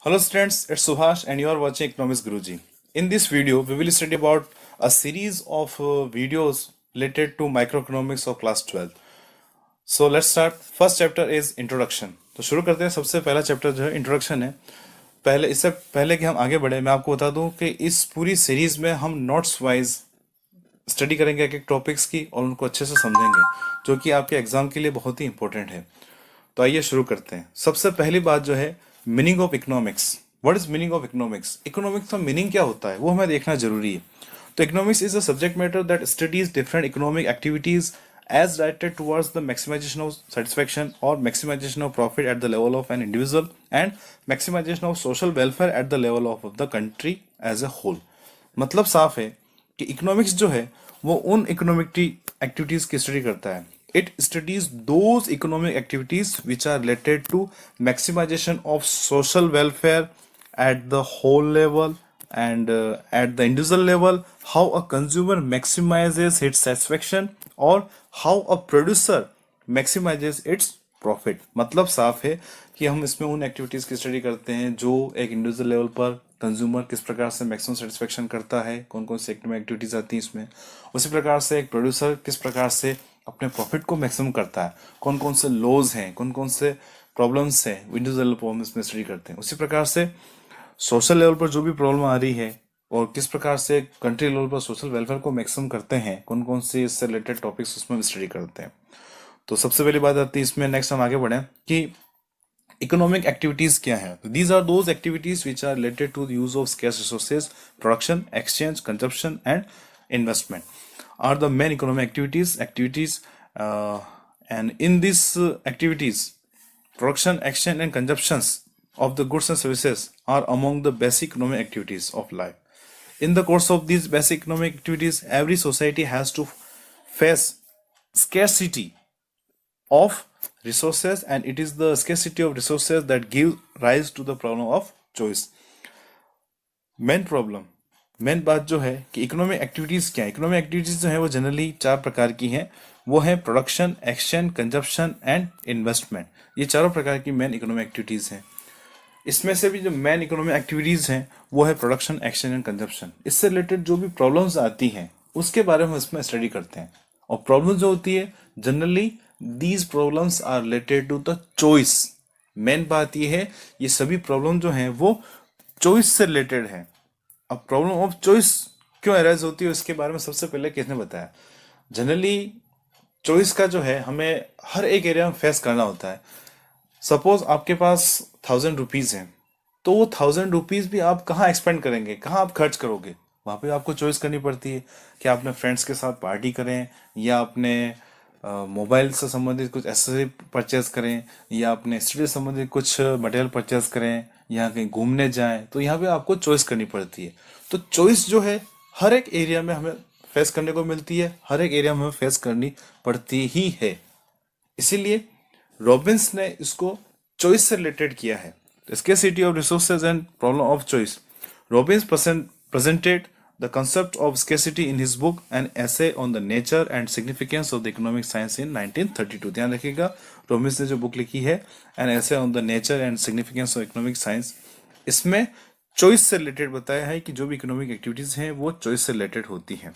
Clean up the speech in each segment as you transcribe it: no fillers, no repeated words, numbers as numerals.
Hello students, it's Subhash and you are watching Economics Guruji. In this video, we will study about a series of videos related to microeconomics of class 12. So let's start. First chapter is introduction. तो शुरू करते हैं। सबसे पहला chapter जो है introduction है। इससे पहले कि हम आगे बढ़े, मैं आपको बता दूं कि इस पूरी सीरीज में हम नोट्स वाइज स्टडी करेंगे एक एक टॉपिक्स की और उनको अच्छे से समझेंगे, जो कि आपके एग्जाम के लिए बहुत ही इंपॉर्टेंट है। तो आइए शुरू करते हैं। सबसे पहली बात जो है meaning of economics. What is meaning of economics? Economics का मीनिंग क्या होता है वो हमें देखना जरूरी है। तो economics is a subject matter that studies different economic activities as directed towards the maximization of satisfaction or maximization of profit at the level of an individual and maximization of social welfare at the level of the country as a whole। मतलब साफ है कि economics जो है वो उन economic activities की study करता है। It studies those economic activities which are related to maximisation of social welfare at the whole level and at the individual level, how a consumer maximizes its satisfaction or how a producer maximizes its profit. मतलब साफ है कि हम इसमें उन activities की study करते हैं जो एक इंडिविजुअल लेवल पर कंज्यूमर किस प्रकार से मैक्सिमम सेटिस्फेक्शन करता है, कौन कौन सी एक्टिविटीज आती हैं इसमें। उसी प्रकार से एक प्रोड्यूसर किस प्रकार से अपने प्रॉफिट को मैक्सिमम करता है, कौन कौन से लॉज हैं, कौन कौन से प्रॉब्लम्स हैं, इंडिविजुअल प्रॉब्लम्स में स्टडी करते हैं। उसी प्रकार से सोशल लेवल पर जो भी प्रॉब्लम आ रही है और किस प्रकार से कंट्री लेवल पर सोशल वेलफेयर को मैक्सिमम करते हैं, कौन कौन से इससे रिलेटेड टॉपिक्स उसमें स्टडी करते हैं। तो सबसे पहली बात आती है इसमें, नेक्स्ट हम आगे बढ़े कि इकोनॉमिक एक्टिविटीज क्या है। These are those activities which are related to the use of scarce resources, production, exchange, consumption and investment are the main economic activities and in these activities, production, exchange and consumptions of the goods and services are among the basic economic activities of life. In the course of these basic economic activities, every society has to face scarcity of resources, and it is the scarcity of resources that give rise to the problem of choice. Main बात जो है कि economic activities क्या है। Economic activities जो है वो generally चार प्रकार की हैं। वो है production, exchange, consumption and investment. ये चारों प्रकार की मेन इकोनॉमिक एक्टिविटीज हैं। इसमें से भी जो मेन इकोनॉमिक एक्टिविटीज हैं वो है प्रोडक्शन, एक्सचेंज एंड कंजप्शन। इससे रिलेटेड जो भी प्रॉब्लम्स आती हैं उसके बारे में इसमें स्टडी करते हैं। और प्रॉब्लम जो होती है generally these problems are related to the choice. Main बात ये है ये सभी प्रॉब्लम जो हैं वो चॉइस से रिलेटेड है। अब प्रॉब्लम ऑफ चॉइस क्यों अराइज होती है इसके बारे में सबसे पहले किसने बताया। जनरली चॉइस का जो है हमें हर एक एरिया में फेस करना होता है। सपोज आपके पास 1000 रुपीज है, तो वो 1000 रुपीज भी आप कहाँ एक्सपेंड करेंगे, कहाँ आप खर्च करोगे, वहां पे आपको चॉइस करनी पड़ती है कि आप अपने फ्रेंड्स के साथ पार्टी करें या अपने मोबाइल से संबंधित कुछ एसेसरी परचेज करें या अपने स्टडी से संबंधित कुछ मटेरियल परचेज करें या कहीं घूमने जाएं। तो यहाँ पे आपको चॉइस करनी पड़ती है। तो चॉइस जो है हर एक एरिया में हमें फेस करने को मिलती है, हर एक एरिया में हमें फेस करनी पड़ती ही है। इसीलिए रॉबिन्स ने इसको चॉइस से रिलेटेड किया है। Scarcity of resources and problem of choice. Robins presented the concept of scarcity in his book An Essay on the Nature and Significance of the Economic Science in 1932। ध्यान रखिएगा, Robins ने जो book लिखी है An Essay on the Nature and Significance of Economic Science, इसमें choice से related बताया है कि जो भी इकोनॉमिक एक्टिविटीज हैं वो चॉइस से रिलेटेड होती हैं।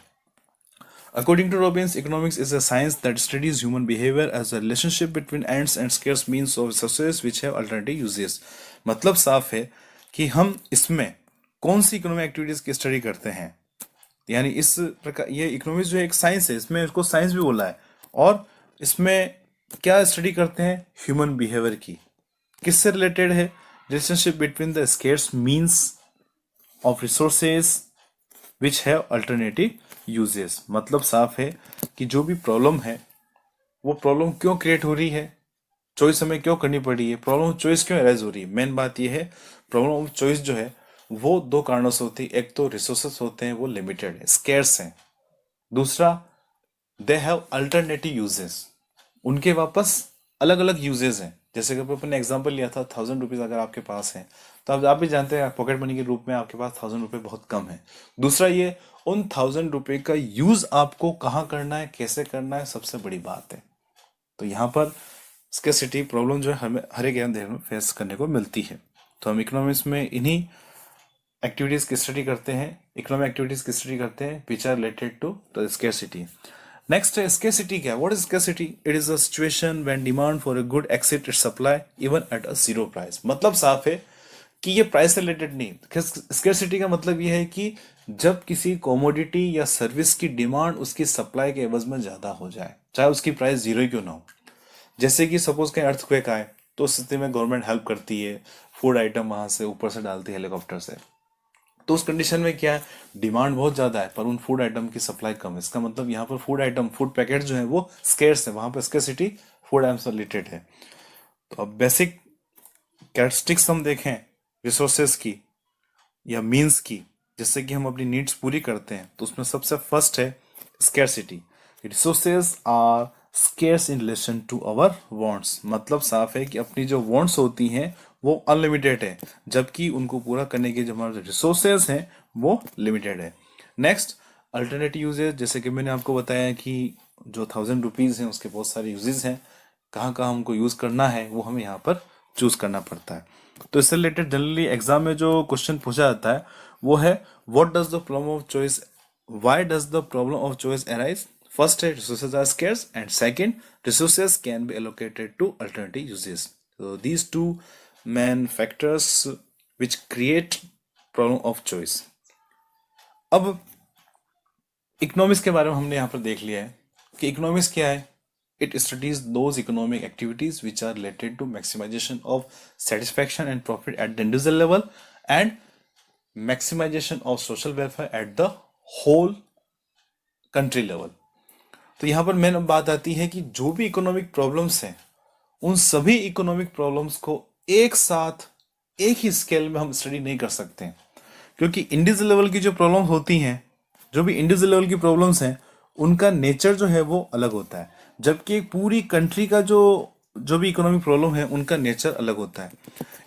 According to Robbins, economics is a science that studies human behavior as a relationship between ends and scarce means of resources which have alternative uses। मतलब साफ है कि हम इसमें कौन सी इकोनॉमिक एक्टिविटीज की स्टडी करते हैं। यानी इस प्रकार ये इकोनॉमिक्स जो है एक साइंस है, इसमें इसको साइंस भी बोला है। और इसमें क्या स्टडी करते हैं, ह्यूमन बिहेवियर की। किससे रिलेटेड है, relationship between the scarce means of resources which have alternative uses. मतलब साफ है कि जो भी प्रॉब्लम है वो प्रॉब्लम क्यों क्रिएट हो रही है, चॉइस हमें क्यों करनी पड़ी है, प्रॉब्लम चॉइस क्यों अराइज हो रही है। मेन बात ये है प्रॉब्लम ऑफ चॉइस जो है वो दो कारणों से होती है। एक तो रिसोर्सेस होते हैं वो लिमिटेड है, स्केर्स हैं। दूसरा दे हैव अल्टरनेटिव यूजेस, उनके वापस अलग अलग यूजेस हैं। जैसे कि अपन ने एग्जांपल लिया था 1000 रुपीज अगर आपके पास है तो अब आप भी जानते हैं पॉकेट मनी के रूप में आपके पास 1000 रुपये बहुत कम है। दूसरा ये उन 1000 रुपये का यूज आपको कहाँ करना है, कैसे करना है, सबसे बड़ी बात है। तो यहाँ पर स्केर्सिटी प्रॉब्लम जो है हमें हर एक में फेस करने को मिलती है। तो हम इकोनॉमिक्स में इन्हीं एक्टिविटीज की स्टडी करते हैं, इकोनॉमिक एक्टिविटीज की स्टडी करते हैं which are related to the scarcity. Next है स्केर्सिटी। क्या, what is scarcity? It is a situation when demand for a good exceed its supply even at a zero price. मतलब साफ है कि ये प्राइस से रिलेटेड नहीं। स्केर्सिटी का मतलब ये है कि जब किसी कमोडिटी या सर्विस की डिमांड उसकी सप्लाई के एवज में ज्यादा हो जाए, चाहे उसकी प्राइस जीरो ही क्यों ना हो। जैसे कि सपोज कहीं अर्थक्वेक आए तो उस स्थिति में गवर्नमेंट हेल्प करती है, फूड आइटम वहां से ऊपर से डालती है हेलीकॉप्टर से। तो उस कंडीशन में क्या है, डिमांड बहुत ज्यादा है पर उन फूड आइटम की सप्लाई कम है। इसका मतलब यहाँ पर फूड आइटम, फूड पैकेट जो है वो स्केर्स है, वहां पर स्केर्सिटी फूड आइटम से रिलेटेड है। तो अब बेसिक कैरेक्टरिस्टिक्स हम देखें रिसोर्सेज की या मीन्स की, जिससे कि हम अपनी नीड्स पूरी करते हैं, तो उसमें सबसे फर्स्ट है scarcity. Resources are scarce in relation to our wants. मतलब साफ है कि अपनी जो वांट्स होती हैं वो अनलिमिटेड है, जबकि उनको पूरा करने के जो हमारे रिसोर्सेज हैं वो लिमिटेड है। Next, alternative uses. जैसे कि मैंने आपको बताया कि जो 1000 रुपीज हैं उसके बहुत सारे यूजेस हैं, कहाँ कहाँ हमको यूज करना है वो हमें यहाँ पर चूज करना पड़ता है। तो इससे रिलेटेड जनरली एग्जाम में जो क्वेश्चन पूछा जाता है वो है what does the problem of choice, why does the problem of choice arise. First है resources are scarce and second resources can be allocated to alternative uses. so these two main factors which create problem of choice। अब economics के बारे में हमने यहाँ पर देख लिया है कि इकोनॉमिक्स क्या है। It studies those economic activities which are related to maximisation of satisfaction and profit at the individual level and maximisation of social welfare at the whole country level. तो यहाँ पर मेन बात आती है कि जो भी इकोनॉमिक प्रॉब्लम्स हैं उन सभी इकोनॉमिक प्रॉब्लम्स को एक साथ एक ही स्केल में हम स्टडी नहीं कर सकते हैं, क्योंकि इंडिविजुअल लेवल की जो प्रॉब्लम्स होती हैं, जो भी इंडिविजुअल लेवल की प्रॉब्लम्स हैं उनका नेचर जो है वो अलग होता है, जबकि पूरी कंट्री का जो जो भी इकोनॉमिक प्रॉब्लम है उनका नेचर अलग होता है।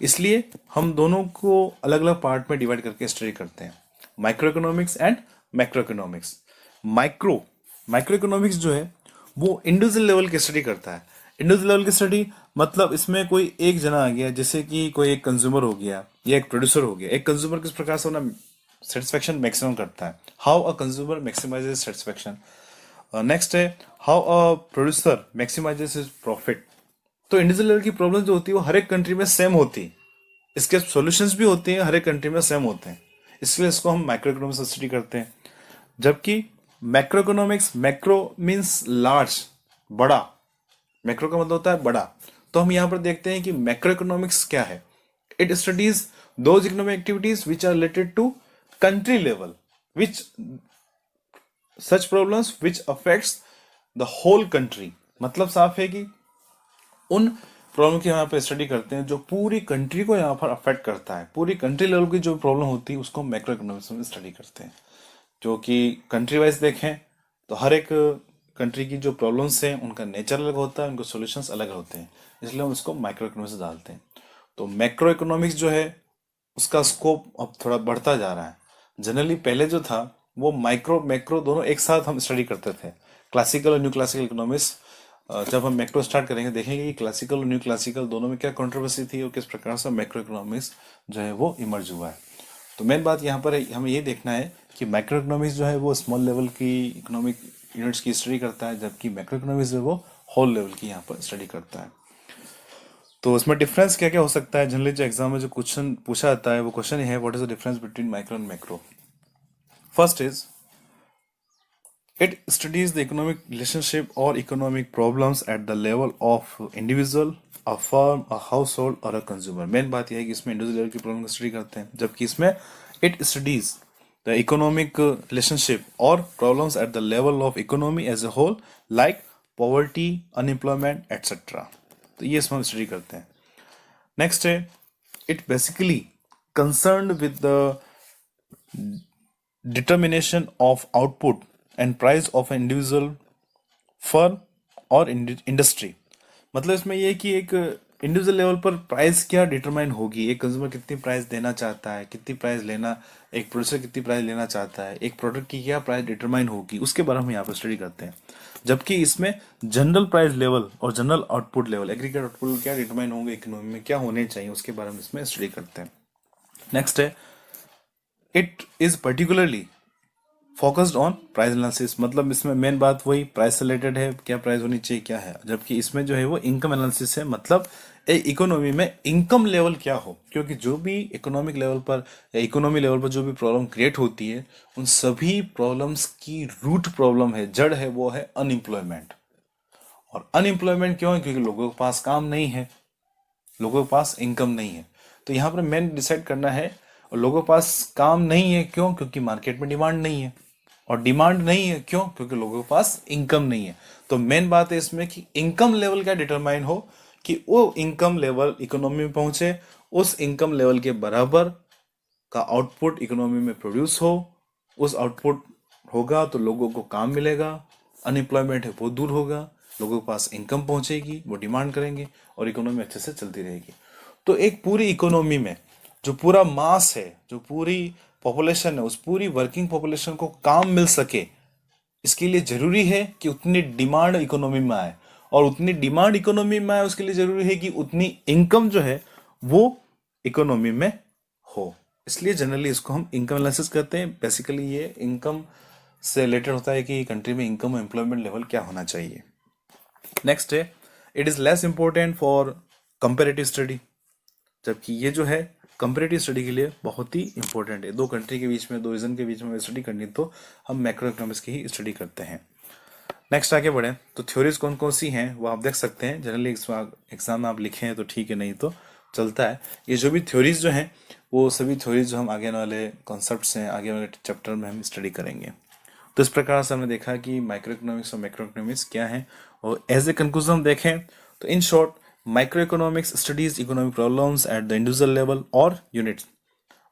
इसलिए हम दोनों को अलग अलग पार्ट में डिवाइड करके स्टडी करते हैं, micro economics and macro economics. Micro micro economics जो है वो इंडिविजुअल लेवल की स्टडी करता है। इंडिविजुअल लेवल की स्टडी मतलब इसमें कोई एक जना आ गया, जैसे कि कोई एक कंज्यूमर हो गया या एक प्रोड्यूसर हो गया। एक कंज्यूमर किस प्रकार से अपना सेटिस्फेक्शन मैक्सिमम करता है, how a consumer maximises satisfaction. Next है how a producer maximises his profit. तो इंडिविजुअल लेवल की प्रॉब्लम जो होती है वो हर एक कंट्री में सेम होती है, इसके सॉल्यूशंस भी होते हैं हर एक कंट्री में सेम होते हैं, इसलिए इसको हम माइक्रो इकोनॉमिक्स स्टडी करते हैं। जबकि macro economics, macro means large, बड़ा, मैक्रो का मतलब होता है बड़ा। तो हम यहां पर देखते हैं कि मैक्रो इकोनॉमिक्स क्या है। It studies those economic activities which are related to country level, which such problems which affects the whole country. मतलब साफ है कि उन प्रॉब्लम की यहाँ पे स्टडी करते हैं जो पूरी कंट्री को यहाँ पर अफेक्ट करता है। पूरी कंट्री लेवल की जो प्रॉब्लम होती है उसको मैक्रो इकोनॉमिक्स में स्टडी करते हैं। जो कि कंट्री वाइज देखें तो हर एक कंट्री की जो प्रॉब्लम्स हैं उनका नेचर अलग होता है, उनके सॉल्यूशंस अलग होते हैं, इसलिए हम उसको माइक्रो इकोनॉमिक्स डालते हैं। तो मैक्रो इकोनॉमिक्स जो है उसका स्कोप अब थोड़ा बढ़ता जा रहा है। जनरली पहले जो था वो माइक्रो मैक्रो दोनों एक साथ हम स्टडी करते थे, क्लासिकल और न्यू क्लासिकल इकोनॉमिक्स। जब हम मैक्रो स्टार्ट करेंगे देखेंगे कि क्लासिकल और न्यू क्लासिकल दोनों में क्या कंट्रोवर्सी थी और किस प्रकार से मैक्रो इकोनॉमिक्स जो है वो इमर्ज हुआ है। तो मेन बात यहाँ पर हमें ये देखना है कि माइक्रो इकोनॉमिक्स जो है वो स्मॉल लेवल की इकोनॉमिक यूनिट्स की स्टडी करता है, जबकि मैक्रो इकोनॉमिक्स जो है वो होल लेवल की यहाँ पर स्टडी करता है। तो इसमें डिफरेंस क्या क्या हो सकता है। जनरली जो एग्जाम में जो क्वेश्चन पूछा जाता है वो क्वेश्चन है what is the difference between micro and macro. First is it studies the economic relationship or economic problems at the level of individual, a firm, a household और a consumer। Main बात यह है कि इसमें individual level की problem को study करते हैं, जबकि इसमें it studies the economic relationship or problems at the level of economy as a whole like poverty, unemployment etc। तो ये इसमें हम स्टडी करते हैं। नेक्स्ट है it basically concerned with the determination of output and price of individual firm और industry. मतलब इसमें यह कि एक इंडिविजुअल लेवल पर प्राइस क्या डिटरमाइन होगी, एक कंज्यूमर कितनी प्राइस देना चाहता है, कितनी प्राइस लेना, एक प्रोड्यूसर कितनी प्राइस लेना चाहता है, एक प्रोडक्ट की क्या प्राइस डिटरमाइन होगी, उसके बारे में हम यहाँ पर स्टडी करते हैं। जबकि इसमें जनरल प्राइस लेवल और general output level, aggregate output क्या डिटरमाइन होंगे, इकोनॉमी में क्या होने चाहिए, उसके बारे में इसमें स्टडी करते हैं। नेक्स्ट है, it is particularly focused on price analysis, मतलब इसमें मेन बात वही प्राइस से रिलेटेड है, क्या प्राइस होनी चाहिए क्या है। जबकि इसमें जो है वो इनकम एनालिसिस है, मतलब एक इकोनॉमी में इनकम लेवल क्या हो, क्योंकि जो भी इकोनॉमिक लेवल पर या इकोनॉमी लेवल पर जो भी प्रॉब्लम क्रिएट होती है, उन सभी प्रॉब्लम्स की रूट प्रॉब्लम है, जड़ है, वो है अनएम्प्लॉयमेंट। और अनएम्प्लॉयमेंट क्यों है, क्योंकि लोगों के पास काम नहीं है, लोगों के पास इनकम नहीं है। तो यहाँ पर मेन डिसाइड करना है, और लोगों के पास काम नहीं है क्यों, क्योंकि मार्केट में डिमांड नहीं है, और डिमांड नहीं है क्यों, क्योंकि लोगों के पास इनकम नहीं है। तो मेन बात है इसमें कि इनकम लेवल क्या डिटरमाइन हो, कि वो इनकम लेवल इकोनॉमी में पहुंचे, उस इनकम लेवल के बराबर का आउटपुट इकोनॉमी में प्रोड्यूस हो, उस आउटपुट होगा तो लोगों को काम मिलेगा, अनएम्प्लॉयमेंट है वो दूर होगा, लोगों के पास इनकम पहुंचेगी, वो डिमांड करेंगे और इकोनॉमी अच्छे से चलती रहेगी। तो एक पूरी इकोनॉमी में जो पूरा मास है, जो पूरी पॉपुलेशन है, उस पूरी वर्किंग पॉपुलेशन को काम मिल सके, इसके लिए जरूरी है कि उतनी डिमांड इकोनॉमी में आए, और उतनी डिमांड इकोनॉमी में आए उसके लिए जरूरी है कि उतनी इनकम जो है वो इकोनॉमी में हो। इसलिए जनरली इसको हम इनकम एनालिसिस करते हैं। बेसिकली ये इनकम से रिलेटेड होता है कि कंट्री में इनकम और एम्प्लॉयमेंट लेवल क्या होना चाहिए। नेक्स्ट है, it is less important for comparative study, जबकि ये जो है कंपेरेटिव स्टडी के लिए बहुत ही इंपॉर्टेंट है। दो कंट्री के बीच में, दो रीजन के बीच में स्टडी करनी तो हम मैक्रो इकोनॉमिक्स की ही स्टडी करते हैं। नेक्स्ट आगे बढ़े तो थ्योरीज कौन कौन सी हैं वो आप देख सकते हैं। जनरली एग्जाम में आप लिखे हैं तो ठीक है, नहीं तो चलता है। ये जो भी थ्योरीज जो हैं वो सभी थ्योरीज जो हम आगे वाले कॉन्सेप्ट्स हैं, आगे वाले चैप्टर में हम स्टडी करेंगे। तो इस प्रकार से हमने देखा कि माइक्रो इकोनॉमिक्स और मैक्रो इकोनॉमिक्स क्या है, और एज ए कंक्लूजन देखें तो in short, microeconomics studies economic problems at the individual level or units.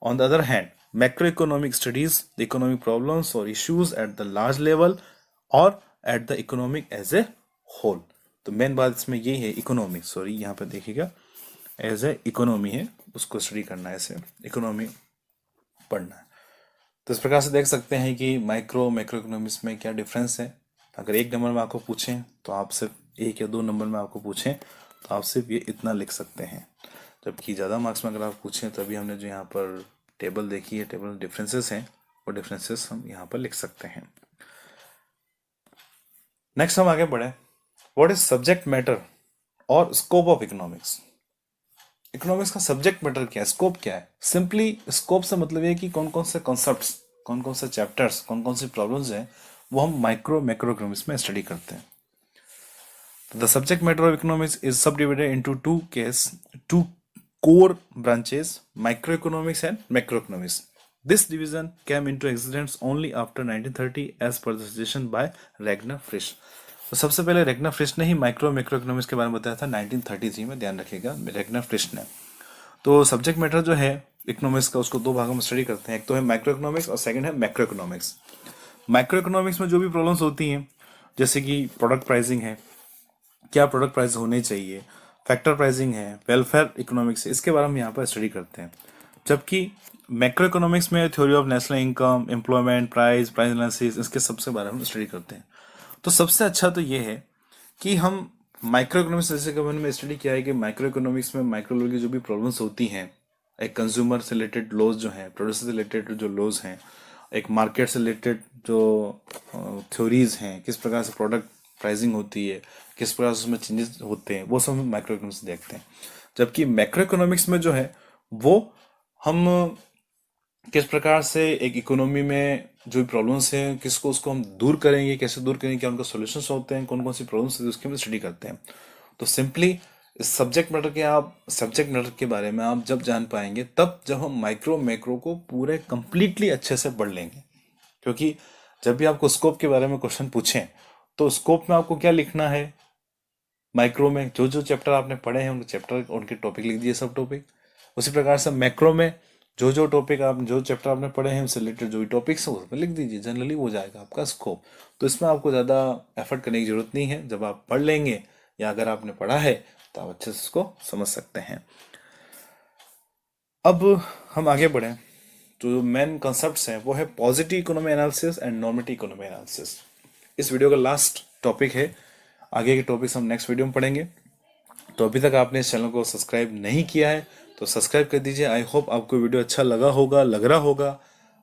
On the other hand, macroeconomic studies the economic problems or issues at the large level or at the economic as a whole. तो main बात इसमें ये है, economy, sorry यहाँ पे देखिएगा as a economy है, उसको स्टडी करना है, ऐसे इकोनॉमी पढ़ना है। तो इस प्रकार से देख सकते हैं कि माइक्रो मैक्रो इकोनॉमिक्स में क्या डिफरेंस है। अगर एक नंबर में आपको पूछें तो आप सिर्फ एक या दो नंबर में आपको पूछें तो आप सिर्फ ये इतना लिख सकते हैं, जबकि ज़्यादा मार्क्स में अगर आप पूछें तो अभी हमने जो यहाँ पर टेबल देखी है, टेबल डिफरेंसेस हैं, वो डिफरेंसेस हम यहाँ पर लिख सकते हैं। नेक्स्ट हम आगे बढ़े, व्हाट इज सब्जेक्ट मैटर और स्कोप ऑफ इकोनॉमिक्स। इकोनॉमिक्स का सब्जेक्ट मैटर क्या है, स्कोप क्या है। सिंपली स्कोप से मतलब ये कि कौन कौन से कॉन्सेप्ट्स, कौन कौन से चैप्टर्स, कौन कौन सी प्रॉब्लम्स हैं, वो हम माइक्रो मैक्रो इकोनॉमिक्स में स्टडी करते हैं। The subject matter of economics is subdivided into two core branches, microeconomics and macroeconomics. This division came into existence only after 1930 as per the suggestion by Ragnar Frisch. तो सबसे पहले Ragnar फ्रिश ने ही micro macro economics के बारे में बताया था 1933 में, ध्यान रखिएगा, रेगनर फ्रिश ने। तो सब्जेक्ट मैटर जो है इकोनॉमिक्स का, उसको दो भागों में स्टडी करते हैं, एक तो है माइक्रो इकोनॉमिक्स और सेकंड है मैक्रो इकोनॉमिक्स। माइक्रो इकोनॉमिक्स में जो भी प्रॉब्लम्स होती हैं, जैसे कि प्रोडक्ट प्राइसिंग है, क्या प्रोडक्ट प्राइस होने चाहिए, फैक्टर प्राइसिंग है, वेलफेयर इकोनॉमिक्स है, इसके बारे में यहाँ पर स्टडी करते हैं। जबकि मैक्रो इकोनॉमिक्स में theory of national income, employment, price analysis, इसके सबसे बारे में स्टडी करते हैं। तो सबसे अच्छा तो ये है कि हम माइक्रो इकोनॉमिक्स, जैसे कि मैंने स्टडी किया है कि माइक्रो इकोनॉमिक्स में माइक्रो लेवल की जो भी प्रॉब्लम्स होती हैं, एक कंज्यूमर से रिलेटेड लॉज जो हैं, प्रोड्यूसर से रिलेटेड जो लॉज हैं, एक मार्केट से रिलेटेड जो थ्योरीज हैं, किस प्रकार से प्रोडक्ट प्राइसिंग होती है, किस प्रकार से उसमें चेंजेस होते हैं, वो सब हम माइक्रो इकोनॉमिक्स देखते हैं। जबकि मैक्रो इकोनॉमिक्स में जो है वो हम किस प्रकार से एक इकोनॉमी में जो भी प्रॉब्लम्स हैं, किसको उसको हम दूर करेंगे, कैसे दूर करेंगे, क्या उनका सॉल्यूशंस होते हैं, कौन कौन सी प्रॉब्लम्स होती है, उसकी हम स्टडी करते हैं। तो सिंपली इस सब्जेक्ट मैटर के बारे में आप जब जान पाएंगे तब जब हम माइक्रो मैक्रो को पूरे कंप्लीटली अच्छे से पढ़ लेंगे। क्योंकि जब भी आपको स्कोप के बारे में क्वेश्चन पूछें तो स्कोप में आपको क्या लिखना है, माइक्रो में जो जो चैप्टर आपने पढ़े हैं उनके चैप्टर, उनके टॉपिक लिख दिए, सब टॉपिक। उसी प्रकार से मैक्रो में जो जो टॉपिक आप, जो चैप्टर आपने पढ़े हैं उससे रिलेटेड जो भी टॉपिक्स है उसमें लिख दीजिए, जनरली हो जाएगा आपका स्कोप। तो इसमें आपको ज़्यादा एफर्ट करने की जरूरत नहीं है, जब आप पढ़ लेंगे या अगर आपने पढ़ा है तो आप अच्छे से इसको समझ सकते हैं। अब हम आगे बढ़ें तो जो मेन कॉन्सेप्ट्स हैं वो है positive economy analysis and normative economy analysis. इस वीडियो का लास्ट टॉपिक है, आगे के टॉपिक्स हम नेक्स्ट वीडियो में पढ़ेंगे। तो अभी तक आपने इस चैनल को सब्सक्राइब नहीं किया है तो सब्सक्राइब कर दीजिए। आई होप आपको वीडियो अच्छा लगा होगा, लग रहा होगा,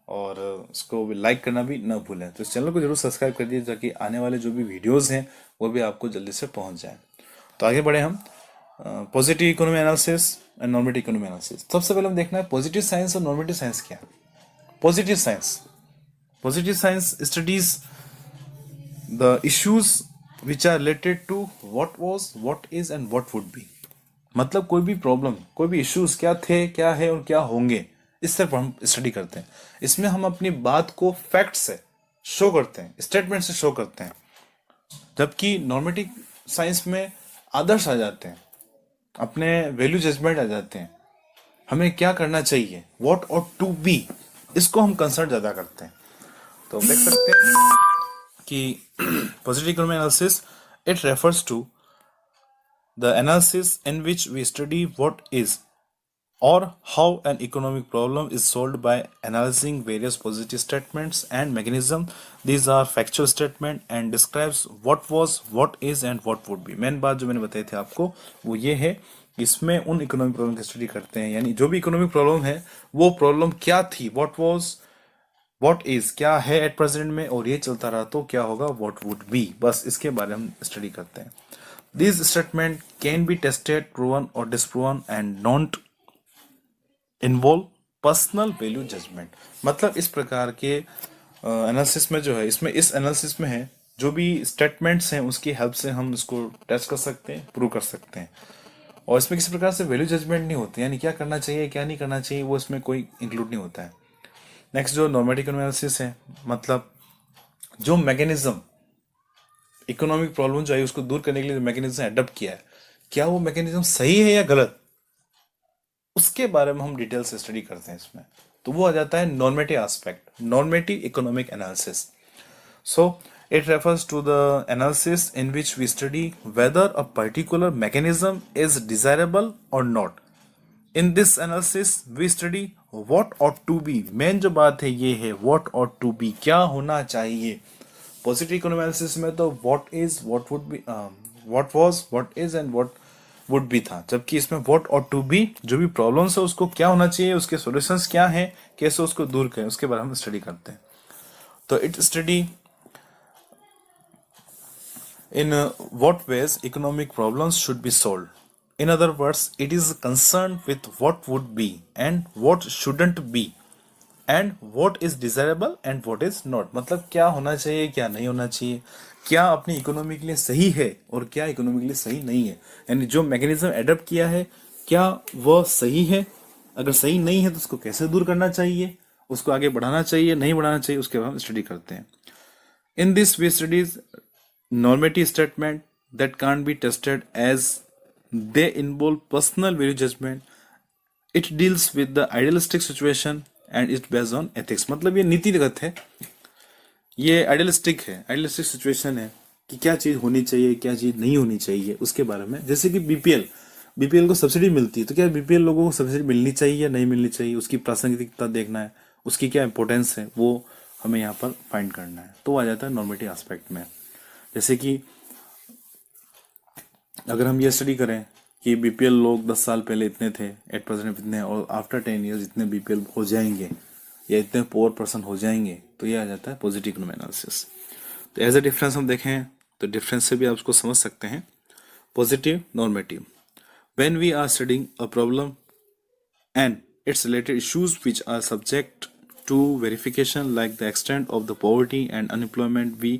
और इसको लाइक करना भी ना भूलें। तो इस चैनल को जरूर सब्सक्राइब कर दीजिए ताकि आने वाले जो भी वीडियोस हैं वो भी आपको जल्दी से पहुंच जाए। तो आगे बढ़े हम positive economy analysis and normative economy analysis. सबसे पहले हम देखना है पॉजिटिव साइंस और नॉर्मेटिव साइंस क्या है। Positive science studies the issues which are related to what was, what is and what would be. मतलब कोई भी प्रॉब्लम, कोई भी इश्यूज क्या थे, क्या है और क्या होंगे, इस तरफ हम स्टडी करते हैं। इसमें हम अपनी बात को फैक्ट से शो करते हैं, स्टेटमेंट से शो करते हैं। जबकि नॉर्मेटिव साइंस में आदर्श आ जाते हैं, अपने वैल्यू जजमेंट आ जाते हैं, हमें क्या करना चाहिए, व्हाट और टू बी, इसको हम कंसर्न ज्यादा करते हैं। तो हम देख सकते हैं कि positive economy analysis it refers to the analysis in which we study what is or how an economic problem is solved by analyzing various positive statements and mechanism. These are factual statement and describes what was, what is and what would be. Main बात जो मैंने बताई थी आपको वो ये है, इसमें उन इकोनॉमिक प्रॉब्लम की स्टडी करते हैं, यानी जो भी इकोनॉमिक प्रॉब्लम है वो प्रॉब्लम क्या थी, what was, what is क्या है एट प्रेजेंट में, और ये चलता रहा तो क्या होगा, what would be। बस इसके बारे में हम स्टडी करते हैं। These statements can be tested, proven or disproven and don't involve personal value judgment। मतलब इस प्रकार के एनालिसिस में जो है, इसमें इस एनालिसिस में है जो भी स्टेटमेंट्स हैं उसकी हेल्प से हम इसको टेस्ट कर सकते हैं, प्रूव कर सकते हैं, और इसमें किसी प्रकार से वैल्यू जजमेंट नहीं होती, यानी क्या करना चाहिए क्या नहीं करना चाहिए वो इसमें कोई इंक्लूड नहीं होता है। नेक्स्ट जो नॉर्मेटिव एनालिसिस है, मतलब जो मैकेनिज्म, इकोनॉमिक प्रॉब्लम जो है उसको दूर करने के लिए जो मैकेनिज्म एडप्ट किया है, क्या वो मैकेनिज्म सही है या गलत, उसके बारे में हम डिटेल से स्टडी करते हैं इसमें। तो वो आ जाता है normative aspect, normative economic analysis. So it refers to the analysis in which we study whether a particular mechanism is desirable और not. In this analysis we study what ought to be. Main जो बात है ये है what ought to B, क्या होना चाहिए। Positive economic analysis में तो what is, what would B, what was, what is and what would B था, जबकि इसमें व्हाट और टू बी, जो भी प्रॉब्लम्स है उसको क्या होना चाहिए, उसके सॉल्यूशंस क्या हैं, कैसे उसको दूर करें, उसके बारे में हम स्टडी करते हैं। तो it study in what ways economic problems should be solved. In other words it is concern with what would be and what shouldn't be and what is desirable and what is not. मतलब क्या होना चाहिए क्या नहीं होना चाहिए, क्या अपनी इकोनॉमी के लिए सही है और क्या इकोनॉमी के लिए सही नहीं है, यानी जो मैकेनिज्म एडप्ट किया है क्या वह सही है, अगर सही नहीं है तो उसको कैसे दूर करना चाहिए, उसको आगे बढ़ाना चाहिए नहीं बढ़ाना चाहिए, उसके बाद हम स्टडी करते हैं। In this way studies normative statement that can't be tested as they involve personal value judgement. It deals with the idealistic situation and it based on ethics. मतलब ये नीतिगत है, ये आइडियलिस्टिक है, आइडियलिस्टिक सिचुएशन है कि क्या चीज होनी चाहिए क्या चीज नहीं होनी चाहिए उसके बारे में। जैसे कि बीपीएल को सब्सिडी मिलती है, तो क्या बीपीएल लोगों को सब्सिडी मिलनी चाहिए या नहीं मिलनी चाहिए, उसकी प्रासंगिकता देखना है, उसकी क्या इंपॉर्टेंस है वो हमें यहाँ पर फाइंड करना है। तो आ जाता है नॉर्मेटिव एस्पेक्ट में। जैसे कि अगर हम ये स्टडी करें कि बीपीएल लोग 10 साल पहले इतने थे, एट प्रेजेंट इतने, और आफ्टर 10 ईयर्स इतने बीपीएल हो जाएंगे या इतने पुअर पर्सन हो जाएंगे, तो ये आ जाता है पॉजिटिव इकोनॉमिक एनालिसिस। तो एज अ डिफरेंस हम देखें तो डिफरेंस से भी आप उसको समझ सकते हैं। Positive, normative, when we are studying a problem and its related issues which are subject to verification like the extent of the poverty and unemployment, we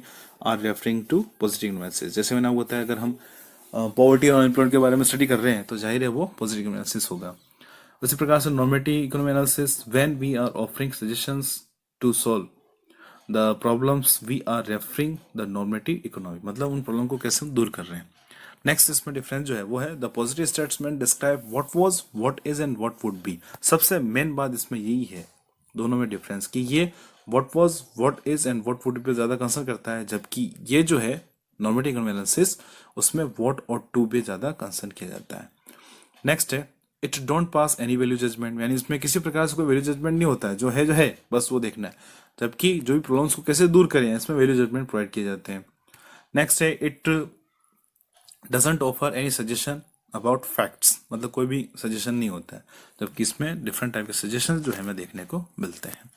are referring to positive analysis। जैसे मैंने आपको बताया, अगर हम poverty और unemployment के बारे में स्टडी कर रहे हैं तो जाहिर है वो पॉजिटिव एनालिसिस होगा। उसी प्रकार से normative economic analysis, when we are offering suggestions to solve the problems we are referring the normative economic, मतलब उन प्रॉब्लम को कैसे हम दूर कर रहे हैं। नेक्स्ट इसमें डिफरेंस जो है वो है the positive statement describe what was, what is and what would be. सबसे मेन बात इसमें यही है दोनों में डिफरेंस, कि ये what was, what is and what would be ज्यादा कंसर्न करता है, जबकि ये जो है नॉर्मेटिव इकोनॉमिक एनालिसिस, उसमें व्हाट और टू पे ज़्यादा कंसर्न किया जाता है। नेक्स्ट है it don't pass any value judgement, यानी इसमें किसी प्रकार से कोई वैल्यू जजमेंट नहीं होता है, जो है बस वो देखना है। जबकि जो भी प्रॉब्लम्स को कैसे दूर करें, इसमें वैल्यू जजमेंट प्रोवाइड किए जाते हैं। नेक्स्ट है it doesn't offer any suggestion about facts, मतलब कोई भी सजेशन नहीं होता है, जबकि इसमें डिफरेंट टाइप के सजेशन जो है हमें देखने को मिलते हैं।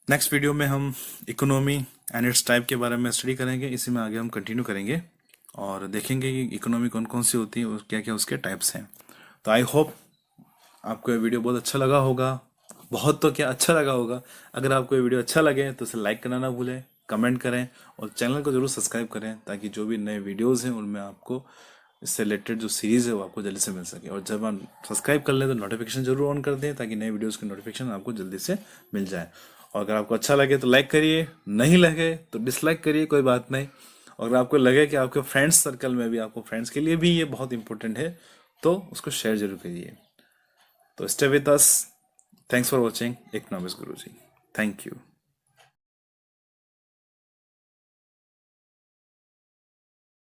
नेक्स्ट वीडियो में हम इकोनॉमी एंड इट्स टाइप के बारे में स्टडी करेंगे, इसी में आगे हम कंटिन्यू करेंगे और देखेंगे कि इकोनॉमी कौन कौन सी होती है और क्या क्या उसके टाइप्स हैं। तो आई होप आपको ये वीडियो बहुत अच्छा लगा होगा, बहुत तो क्या अच्छा लगा होगा। अगर आपको ये वीडियो अच्छा लगे तो इसे लाइक करना ना भूलें, कमेंट करें और चैनल को जरूर सब्सक्राइब करें, ताकि जो भी नए वीडियोस हैं उनमें आपको इससे रिलेटेड जो सीरीज़ है वो आपको जल्दी से मिल सके। और जब आप सब्सक्राइब कर लें तो नोटिफिकेशन जरूर ऑन कर दें, ताकि नए वीडियोस की नोटिफिकेशन आपको जल्दी से मिल जाए। और अगर आपको अच्छा लगे तो लाइक करिए, नहीं लगे तो डिसलाइक करिए, कोई बात नहीं। और अगर आपको लगे कि आपके फ्रेंड्स सर्कल में भी, आपको फ्रेंड्स के लिए भी ये बहुत इंपॉर्टेंट है, तो उसको शेयर जरूर करिए। तो stay with us, thanks for watching economics Guruji, thank you.